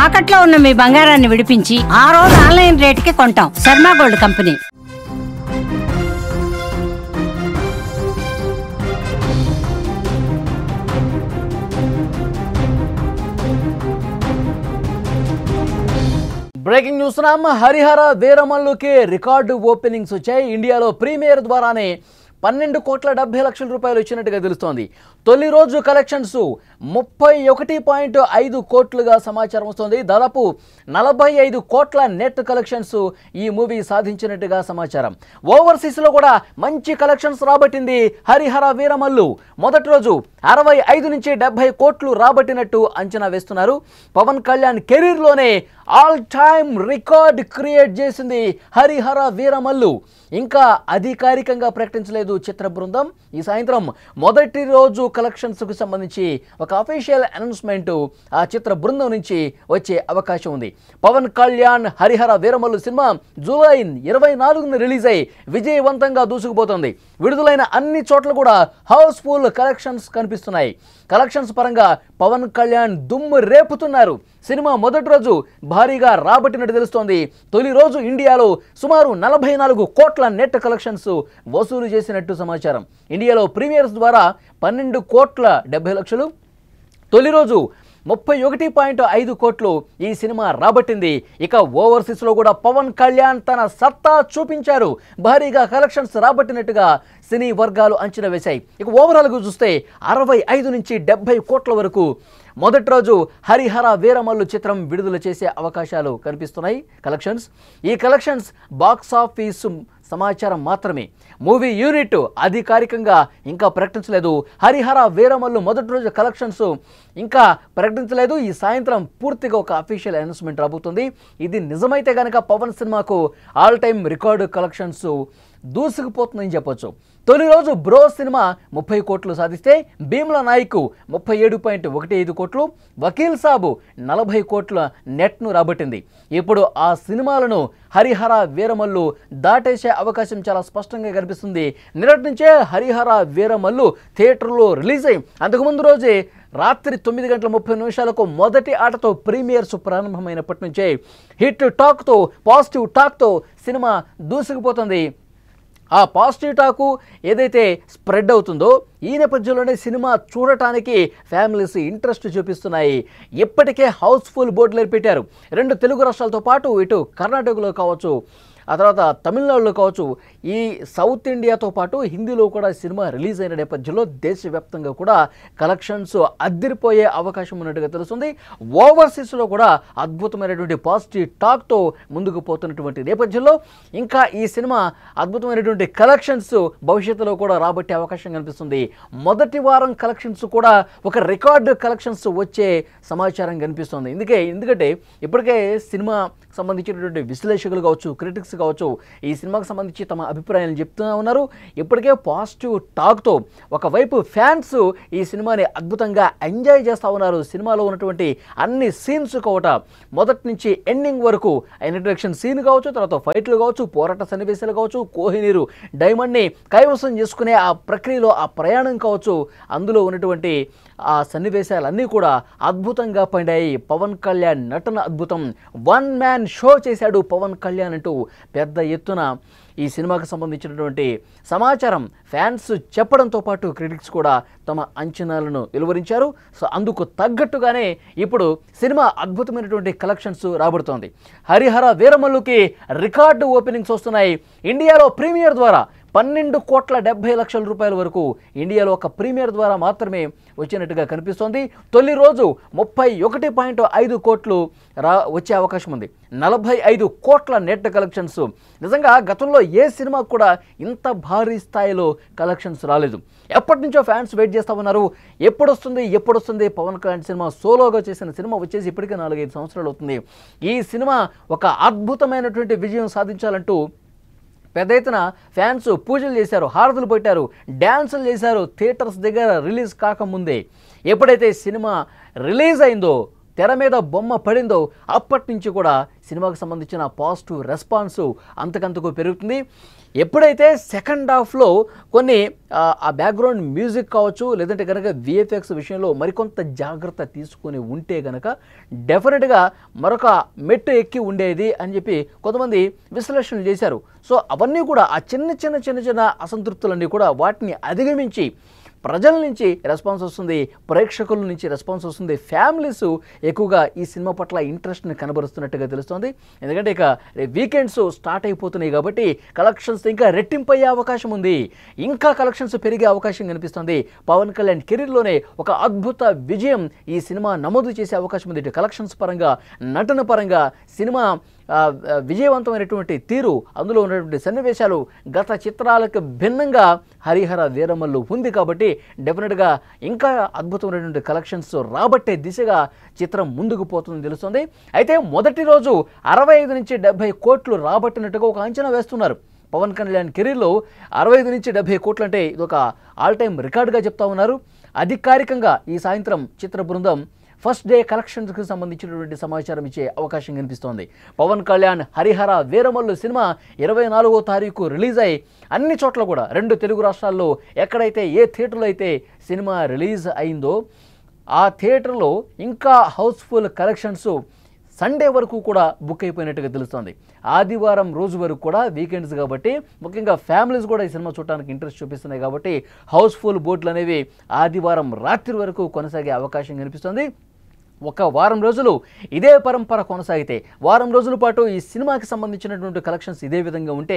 తాకట్లో ఉన్న మీ బంగారాన్ని విడిపించి ఆ రోజు ఆన్లైన్ రేటుకి కొంటాం. Sharma gold company. Breaking news Harihara వీరమల్లుకి రికార్డు ఓపెనింగ్స్ వచ్చాయి. ఇండియాలో ప్రీమియర్ ద్వారానే 12,70,00,000 రూపాయలు ఇచ్చినట్టుగా తెలుస్తోంది. తొలి రోజు కలెక్షన్స్ 31.5 కోట్లుగా సమాచారం వస్తుంది. దాదాపు 45 కోట్ల నెట్ కలెక్షన్స్ ఈ మూవీ సాధించినట్టుగా సమాచారం. ఓవర్సీస్లో కూడా మంచి కలెక్షన్స్ రాబట్టింది హరిహర వీరమల్లు. మొదటి రోజు 65 నుంచి 70 కోట్లు రాబట్టినట్టు అంచనా వేస్తున్నారు. పవన్ కళ్యాణ్ కెరీర్లోనే ఆల్ టైమ్ రికార్డ్ క్రియేట్ చేసింది హరిహర వీరమల్లు. ఇంకా అధికారికంగా ప్రకటించలేదు చిత్ర బృందం. ఈ సాయంత్రం మొదటి రోజు కలెక్షన్స్కు సంబంధించి ఒక అఫీషియల్ అనౌన్స్మెంట్ ఆ చిత్ర బృందం నుంచి వచ్చే అవకాశం ఉంది. పవన్ కళ్యాణ్ హరిహర వీరమల్లు సినిమా జూలై 24న రిలీజ్ అయి విజయవంతంగా దూసుకుపోతుంది. విడుదలైన అన్ని చోట్ల కూడా హౌస్ఫుల్ కలెక్షన్స్ కనిపిస్తున్నాయి. కలెక్షన్స్ పరంగా పవన్ కళ్యాణ్ దుమ్ము రేపుతున్నారు. సినిమా మొదటి రోజు భారీగా రాబట్టినట్టు తెలుస్తోంది. తొలి రోజు ఇండియాలో సుమారు 44 కోట్ల నెట్ కలెక్షన్స్ వసూలు చేసినట్టు సమాచారం. ఇండియాలో ప్రీమియర్స్ ద్వారా 12,70,00,000, తొలి రోజు 31.5 కోట్లు ఈ సినిమా రాబట్టింది. ఇక ఓవర్సీస్లో కూడా పవన్ కళ్యాణ్ తన సత్తా చూపించారు. భారీగా కలెక్షన్స్ రాబట్టినట్టుగా సినీ వర్గాలు అంచనా వేశాయి. ఇక ఓవరాల్గా చూస్తే 65 నుంచి 70 కోట్ల వరకు మొదటి రోజు హరిహర వీరమల్లు చిత్రం విడుదల చేసే అవకాశాలు కనిపిస్తున్నాయి. ఈ కలెక్షన్స్ బాక్స్ ఆఫీసు సమాచారం మాత్రమే. మూవీ యూనిట్ అధికారికంగా ఇంకా ప్రకటించలేదు. హరిహర వీరమల్లు మొదటి రోజు కలెక్షన్స్ ఇంకా ప్రకటించలేదు. ఈ సాయంత్రం పూర్తిగా ఒక అఫీషియల్ అనౌన్స్మెంట్ రాబోతుంది. ఇది నిజమైతే కనుక పవన్ సినిమాకు ఆల్ టైమ్ రికార్డు కలెక్షన్స్ దూసుకుపోతుందని చెప్పొచ్చు. తొలి రోజు బ్రో సినిమా 30 కోట్లు సాధిస్తే భీమ్లా నాయక్ 37.15 కోట్లు, వకీల్ సాబు 40 కోట్ల నెట్ను రాబట్టింది. ఇప్పుడు ఆ సినిమాలను హరిహర వీరమల్లు దాటేసే అవకాశం చాలా స్పష్టంగా కనిపిస్తుంది. నిన్నటి నుంచే హరిహర వీరమల్లు థియేటర్లో రిలీజ్ అయ్యి అంతకుముందు రోజే రాత్రి 9:30 మొదటి ఆటతో ప్రీమియర్స్ ప్రారంభమైనప్పటి నుంచే హిట్ టాక్తో, పాజిటివ్ టాక్తో సినిమా దూసుకుపోతుంది. ఆ పాజిటివ్ టాకు ఏదైతే స్ప్రెడ్ అవుతుందో ఈ నేపథ్యంలోనే సినిమా చూడటానికి ఫ్యామిలీస్ ఇంట్రెస్ట్ చూపిస్తున్నాయి. ఇప్పటికే హౌస్ఫుల్ బోర్డులు పెట్టారు. 2 తెలుగు రాష్ట్రాలతో పాటు ఇటు కర్ణాటకలో కావచ్చు, ఆ తర్వాత తమిళనాడులో కావచ్చు, ఈ సౌత్ ఇండియాతో పాటు హిందీలో కూడా సినిమా రిలీజ్ అయిన నేపథ్యంలో దేశవ్యాప్తంగా కూడా కలెక్షన్స్ అద్దిరిపోయే అవకాశం ఉన్నట్టుగా తెలుస్తుంది. ఓవర్సీస్లో కూడా అద్భుతమైనటువంటి పాజిటివ్ టాక్తో ముందుకు పోతున్నటువంటి నేపథ్యంలో ఇంకా ఈ సినిమా అద్భుతమైనటువంటి కలెక్షన్స్ భవిష్యత్తులో కూడా రాబట్టే అవకాశం కనిపిస్తుంది. మొదటి వారం కలెక్షన్స్ కూడా ఒక రికార్డు కలెక్షన్స్ వచ్చే సమాచారం కనిపిస్తుంది. ఎందుకంటే ఇప్పటికే సినిమా సంబంధించినటువంటి విశ్లేషకులు కావచ్చు, క్రిటిక్స్ కావచ్చు, ఈ సినిమాకు సంబంధించి తమ అభిప్రాయాలను చెప్తూ ఉన్నారు. ఇప్పటికే పాజిటివ్ టాక్తో ఒకవైపు ఫ్యాన్స్ ఈ సినిమాని అద్భుతంగా ఎంజాయ్ చేస్తూ ఉన్నారు. సినిమాలో ఉన్నటువంటి అన్ని సీన్స్ కూడా మొదటి నుంచి ఎండింగ్ వరకు ఇంట్రడక్షన్ సీన్ కావచ్చు, తర్వాత ఫైట్లు కావచ్చు, పోరాట సన్నివేశాలు కావచ్చు, కోహినీరు డైమండ్ని కైవసం చేసుకునే ఆ ప్రక్రియలో ఆ ప్రయాణం కావచ్చు, అందులో ఉన్నటువంటి ఆ సన్నివేశాలన్నీ కూడా అద్భుతంగా పండాయి. పవన్ కళ్యాణ్ నటన అద్భుతం. వన్ మ్యాన్ షో చేశాడు పవన్ కళ్యాణ్ అంటూ పెద్ద ఎత్తున ఈ సినిమాకు సంబంధించినటువంటి సమాచారం ఫ్యాన్స్ చెప్పడంతో పాటు క్రిటిక్స్ కూడా తమ అంచనాలను వెలువరించారు. సో అందుకు తగ్గట్టుగానే ఇప్పుడు సినిమా అద్భుతమైనటువంటి కలెక్షన్స్ రాబడుతోంది. హరిహర వీరమల్లుకి రికార్డు ఓపెనింగ్స్ వస్తున్నాయి. ఇండియాలో ప్రీమియర్ ద్వారా 12,70,00,000 రూపాయల వరకు ఇండియాలో ఒక ప్రీమియర్ ద్వారా మాత్రమే వచ్చినట్టుగా కనిపిస్తోంది. తొలి రోజు 31.5 కోట్లు వచ్చే అవకాశం ఉంది. 45 కోట్ల నెట్ కలెక్షన్స్. నిజంగా గతంలో ఏ సినిమా కూడా ఇంత భారీ స్థాయిలో కలెక్షన్స్ రాలేదు. ఎప్పటి నుంచో ఫ్యాన్స్ వెయిట్ చేస్తూ ఉన్నారు. ఎప్పుడు వస్తుంది పవన్ కళ్యాణ్ సినిమా. సోలోగా చేసిన సినిమా వచ్చేసి ఇప్పటికే 4-5 సంవత్సరాలు అవుతుంది. ఈ సినిమా ఒక అద్భుతమైనటువంటి విజయం సాధించాలంటూ పెద్ద ఎత్తున ఫ్యాన్స్ పూజలు చేశారు, హారతులు పెట్టారు, డ్యాన్సులు చేశారు థియేటర్స్ దగ్గర రిలీజ్ కాకముందే. ఎప్పుడైతే సినిమా రిలీజ్ అయిందో తెర మీద బొమ్మ పడిందో అప్పటి నుంచి కూడా సినిమాకు సంబంధించిన పాజిటివ్ రెస్పాన్స్ అంతకంతకు పెరుగుతుంది. ఎప్పుడైతే సెకండ్ హాఫ్లో కొన్ని ఆ బ్యాక్గ్రౌండ్ మ్యూజిక్ కావచ్చు, లేదంటే కనుక విఎఫ్ఎక్స్ విషయంలో మరికొంత జాగ్రత్త తీసుకొని ఉంటే కనుక డెఫినెట్గా మరొక మెట్టు ఎక్కి ఉండేది అని చెప్పి కొంతమంది విశ్లేషణలు చేశారు. సో అవన్నీ కూడా ఆ చిన్న అసంతృప్తులన్నీ కూడా వాటిని అధిగమించి ప్రజల నుంచి రెస్పాన్స్ వస్తుంది, ప్రేక్షకుల నుంచి రెస్పాన్స్ వస్తుంది, ఫ్యామిలీస్ ఎక్కువగా ఈ సినిమా పట్ల ఇంట్రెస్ట్ని కనబరుస్తున్నట్టుగా తెలుస్తోంది. ఎందుకంటే ఇక వీకెండ్స్ స్టార్ట్ అయిపోతున్నాయి కాబట్టి కలెక్షన్స్ ఇంకా రెట్టింపు అయ్యే అవకాశం ఉంది, ఇంకా కలెక్షన్స్ పెరిగే అవకాశం కనిపిస్తుంది. పవన్ కళ్యాణ్ కెరీర్లోనే ఒక అద్భుత విజయం ఈ సినిమా నమోదు చేసే అవకాశం ఉంది. ఇటు కలెక్షన్స్ పరంగా, నటన పరంగా సినిమా విజయవంతమైనటువంటి తీరు, అందులో ఉన్నటువంటి సన్నివేశాలు గత చిత్రాలకు భిన్నంగా హరిహర వీరమల్లు ఉంది కాబట్టి డెఫినెట్గా ఇంకా అద్భుతమైనటువంటి కలెక్షన్స్ రాబట్టే దిశగా చిత్రం ముందుకు పోతుందని తెలుస్తుంది. అయితే మొదటి రోజు 65 నుంచి 70 కోట్లు రాబట్టినట్టుగా ఒక అంచనా వేస్తున్నారు. పవన్ కళ్యాణ్ కెరీర్లో 65 నుంచి 70 కోట్లు అంటే ఇది ఒక ఆల్ టైమ్ రికార్డుగా చెప్తా ఉన్నారు. అధికారికంగా ఈ సాయంత్రం చిత్ర బృందం ఫస్ట్ డే కలెక్షన్స్కి సంబంధించినటువంటి సమాచారం ఇచ్చే అవకాశం కనిపిస్తోంది. పవన్ కళ్యాణ్ హరిహర వీరమల్లు సినిమా 24వ తారీఖు రిలీజ్ అయ్యి అన్ని చోట్ల కూడా 2 తెలుగు రాష్ట్రాల్లో ఎక్కడైతే ఏ థియేటర్లో అయితే సినిమా రిలీజ్ అయిందో ఆ థియేటర్లో ఇంకా హౌస్ఫుల్ కలెక్షన్స్ సండే వరకు కూడా బుక్ అయిపోయినట్టుగా తెలుస్తోంది. ఆదివారం రోజు వరకు కూడా వీకెండ్స్ కాబట్టి ముఖ్యంగా ఫ్యామిలీస్ కూడా ఈ సినిమా చూడడానికి ఇంట్రెస్ట్ చూపిస్తున్నాయి కాబట్టి హౌస్ఫుల్ బోర్డులు అనేవి ఆదివారం రాత్రి వరకు కొనసాగే అవకాశం కనిపిస్తుంది. ఒక వారం రోజులు ఇదే పరంపర కొనసాగితే, వారం రోజుల పాటు ఈ సినిమాకి సంబంధించినటువంటి కలెక్షన్స్ ఇదే విధంగా ఉంటే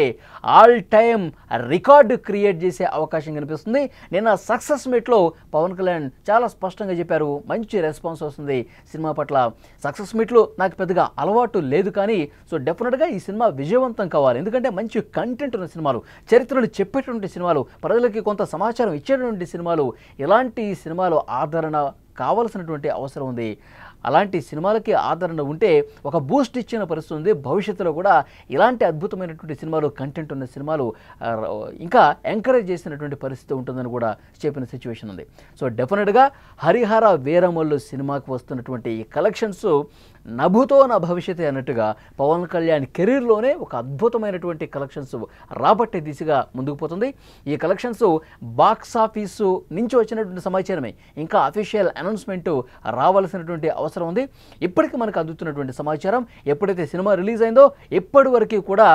ఆల్ టైమ్ రికార్డు క్రియేట్ చేసే అవకాశం కనిపిస్తుంది. నిన్న సక్సెస్ మీట్లో పవన్ కళ్యాణ్ చాలా స్పష్టంగా చెప్పారు, మంచి రెస్పాన్స్ వస్తుంది సినిమా పట్ల. సక్సెస్ మీట్లు నాకు పెద్దగా అలవాటు లేదు కానీ సో డెఫినెట్గా ఈ సినిమా విజయవంతం కావాలి. ఎందుకంటే మంచి కంటెంట్ ఉన్న సినిమాలు, చరిత్రను చెప్పేటువంటి సినిమాలు, ప్రజలకి కొంత సమాచారం ఇచ్చేటువంటి సినిమాలు, ఇలాంటి సినిమాలు ఆదరణ కావాల్సినటువంటి అవసరం ఉంది. అలాంటి సినిమాలకి ఆదరణ ఉంటే ఒక బూస్ట్ ఇచ్చిన పరిస్థితి ఉంది. భవిష్యత్తులో కూడా ఇలాంటి అద్భుతమైనటువంటి సినిమాలు, కంటెంట్ ఉన్న సినిమాలు ఇంకా ఎంకరేజ్ చేసినటువంటి పరిస్థితి ఉంటుందని కూడా చెప్పిన సిచ్యువేషన్ ఉంది. సో డెఫినెట్గా హరిహర వీరమల్లు సినిమాకి వస్తున్నటువంటి ఈ కలెక్షన్స్ నభుతో నా భవిష్యత్ అన్నట్టుగా పవన్ కళ్యాణ్ కెరీర్లోనే ఒక అద్భుతమైనటువంటి కలెక్షన్స్ రాబట్టే దిశగా ముందుకు పోతుంది. ఈ కలెక్షన్స్ బాక్స్ ఆఫీసు నుంచి వచ్చినటువంటి సమాచారమే, ఇంకా అఫీషియల్ అనౌన్స్మెంట్ రావాల్సినటువంటి అవసరం ఉంది. ఇప్పటికీ మనకు అందుతున్నటువంటి సమాచారం ఎప్పుడైతే సినిమా రిలీజ్ అయిందో ఇప్పటి వరకు కూడా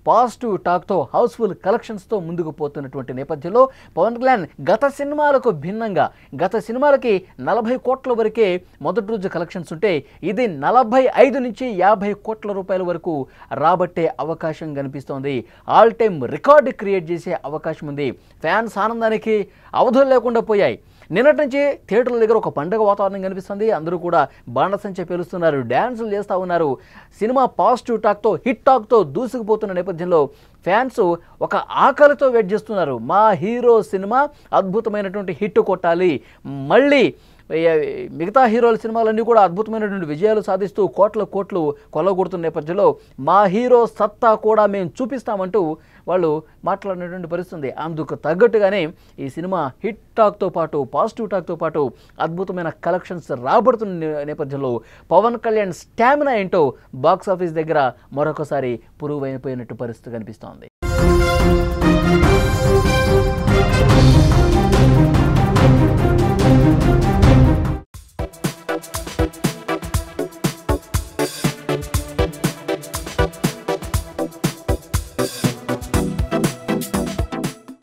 పాజిటివ్ టాక్తో, హౌస్ఫుల్ కలెక్షన్స్తో ముందుకు పోతున్నటువంటి నేపథ్యంలో పవన్ కళ్యాణ్ గత సినిమాలకు భిన్నంగా, గత సినిమాలకి 40 కోట్ల వరకే మొదటి రోజు కలెక్షన్స్ ఉంటే ఇది 45 నుంచి 50 కోట్ల రూపాయల వరకు రాబట్టే అవకాశం కనిపిస్తోంది. ఆల్ టైమ్ రికార్డు క్రియేట్ చేసే అవకాశం ఉంది. ఫ్యాన్స్ ఆనందానికి అవధులు లేకుండా పోయాయి. నిన్నటి నుంచి థియేటర్ల దగ్గర ఒక పండుగ వాతావరణం కనిపిస్తుంది. అందరూ కూడా బాణసంచ పేలుస్తున్నారు, డ్యాన్సులు చేస్తూ ఉన్నారు. సినిమా పాజిటివ్ టాక్తో, హిట్ టాక్తో దూసుకుపోతున్న నేపథ్యంలో ఫ్యాన్స్ ఒక ఆకలితో వెయిట్ చేస్తున్నారు. మా హీరో సినిమా అద్భుతమైనటువంటి హిట్ కొట్టాలి, మళ్ళీ మిగతా హీరోల సినిమాలన్నీ కూడా అద్భుతమైనటువంటి విజయాలు సాధిస్తూ కోట్ల కోట్లు కొల్లగొడుతున్న నేపథ్యంలో మా హీరో సత్తా కూడా మేము చూపిస్తామంటూ వాళ్ళు మాట్లాడినటువంటి పరిస్థితి. అందుకు తగ్గట్టుగానే ఈ సినిమా హిట్ టాక్తో పాటు, పాజిటివ్ టాక్తో పాటు అద్భుతమైన కలెక్షన్స్ రాబడుతున్న నేపథ్యంలో పవన్ కళ్యాణ్ స్టామినా ఏంటో బాక్స్ ఆఫీస్ దగ్గర మరొకసారి పురువైపోయినట్టు పరిస్థితి కనిపిస్తోంది.